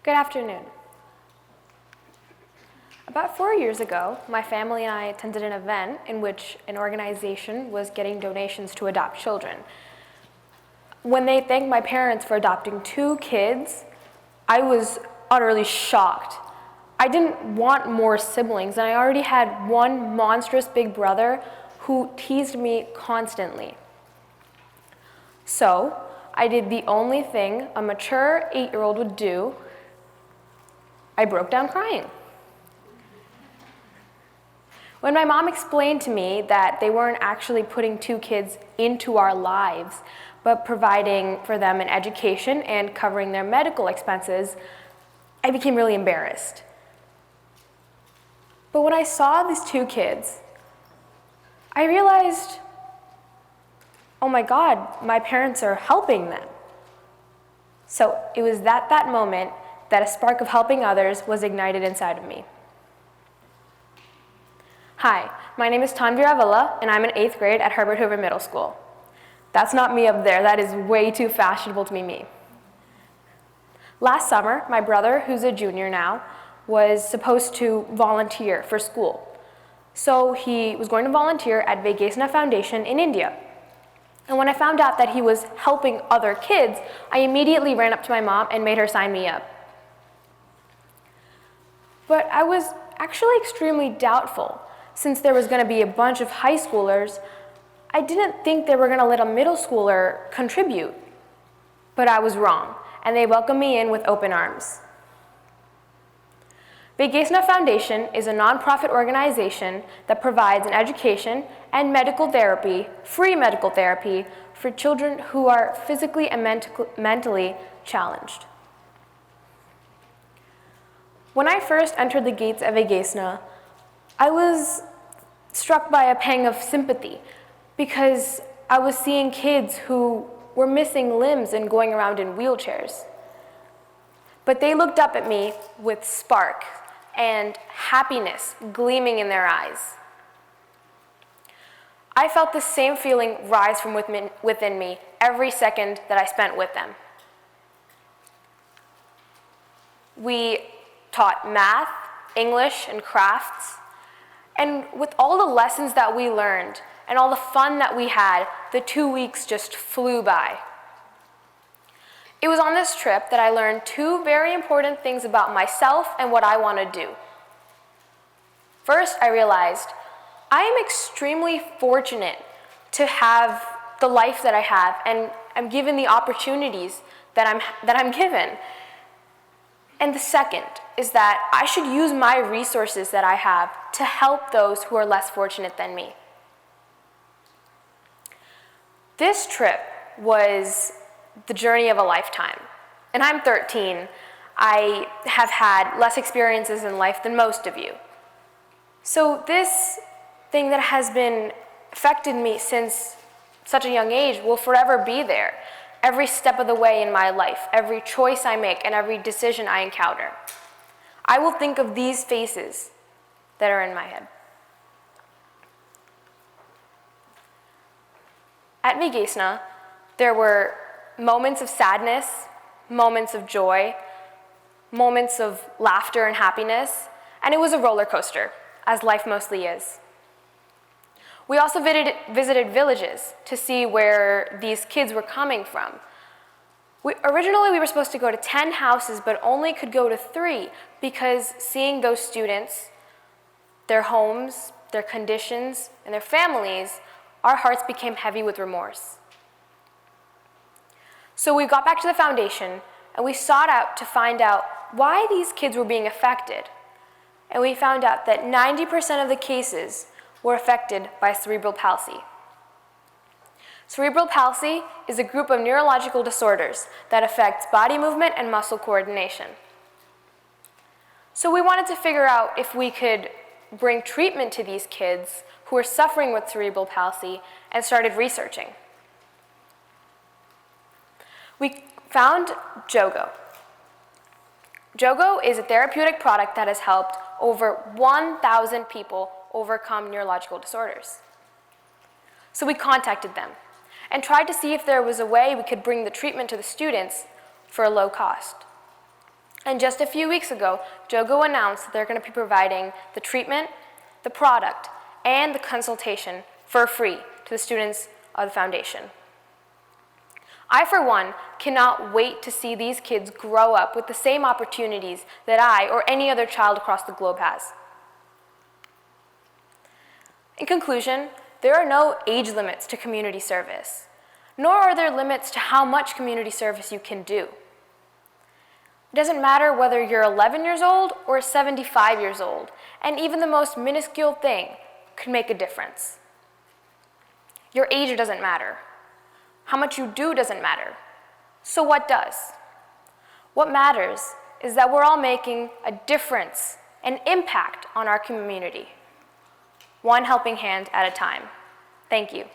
Good afternoon. About 4 years ago, my family and I attended an event in which an organization was getting donations to adopt children. When they thanked my parents for adopting 2 kids, I was utterly shocked. I didn't want more siblings, and I already had one monstrous big brother who teased me constantly. So, I did the only thing a mature 8-year-old would do. I broke down crying. When my mom explained to me that they weren't actually putting 2 kids into our lives, but providing for them an education and covering their medical expenses, I became really embarrassed. But when I saw these 2 kids, I realized, oh my God, my parents are helping them. So it was at that moment that a spark of helping others was ignited inside of me. Hi, my name is Tanvi Ravilla, and I'm in 8th grade at Herbert Hoover Middle School. That's not me up there, that is way too fashionable to be me. Last summer, my brother, who's a junior now, was supposed to volunteer for school. So he was going to volunteer at Gasner Foundation in India. And when I found out that he was helping other kids, I immediately ran up to my mom and made her sign me up. But I was actually extremely doubtful. Since there was going to be a bunch of high schoolers, I didn't think they were going to let a middle schooler contribute. But I was wrong, and they welcomed me in with open arms. Gasner Foundation is a nonprofit organization that provides an education and medical therapy, free medical therapy, for children who are physically and mentally challenged. When I first entered the gates of Gasner, I was struck by a pang of sympathy because I was seeing kids who were missing limbs and going around in wheelchairs. But they looked up at me with spark and happiness gleaming in their eyes. I felt the same feeling rise from within me every second that I spent with them. We taught math, English, and crafts. And with all the lessons that we learned and all the fun that we had, the 2 weeks just flew by. It was on this trip that I learned 2 very important things about myself and what I want to do. First, I realized I am extremely fortunate to have the life that I have, and I'm given the opportunities that I'm given. And the second is that I should use my resources that I have to help those who are less fortunate than me. This trip was the journey of a lifetime. And I'm 13. I have had less experiences in life than most of you. So this thing that has been affected me since such a young age will forever be there. Every step of the way in my life, every choice I make, and every decision I encounter. I will think of these faces that are in my head. At Gasner, there were moments of sadness, moments of joy, moments of laughter and happiness, and it was a roller coaster, as life mostly is. We also visited villages to see where these kids were coming from. Originally, we were supposed to go to 10 houses, but only could go to 3 because seeing those students, their homes, their conditions, and their families, our hearts became heavy with remorse. So we got back to the foundation, and we sought out to find out why these kids were being affected. And we found out that 90% of the cases were affected by cerebral palsy. Cerebral palsy is a group of neurological disorders that affects body movement and muscle coordination. So we wanted to figure out if we could bring treatment to these kids who are suffering with cerebral palsy and started researching. We found Jogo. Jogo is a therapeutic product that has helped over 1,000 people overcome neurological disorders. So we contacted them and tried to see if there was a way we could bring the treatment to the students for a low cost. And just a few weeks ago, Jogo announced that they're going to be providing the treatment, the product, and the consultation for free to the students of the foundation. I, for one, cannot wait to see these kids grow up with the same opportunities that I or any other child across the globe has. In conclusion, there are no age limits to community service, nor are there limits to how much community service you can do. It doesn't matter whether you're 11 years old or 75 years old, and even the most minuscule thing could make a difference. Your age doesn't matter. How much you do doesn't matter. So what does? What matters is that we're all making a difference, an impact on our community, one helping hand at a time. Thank you.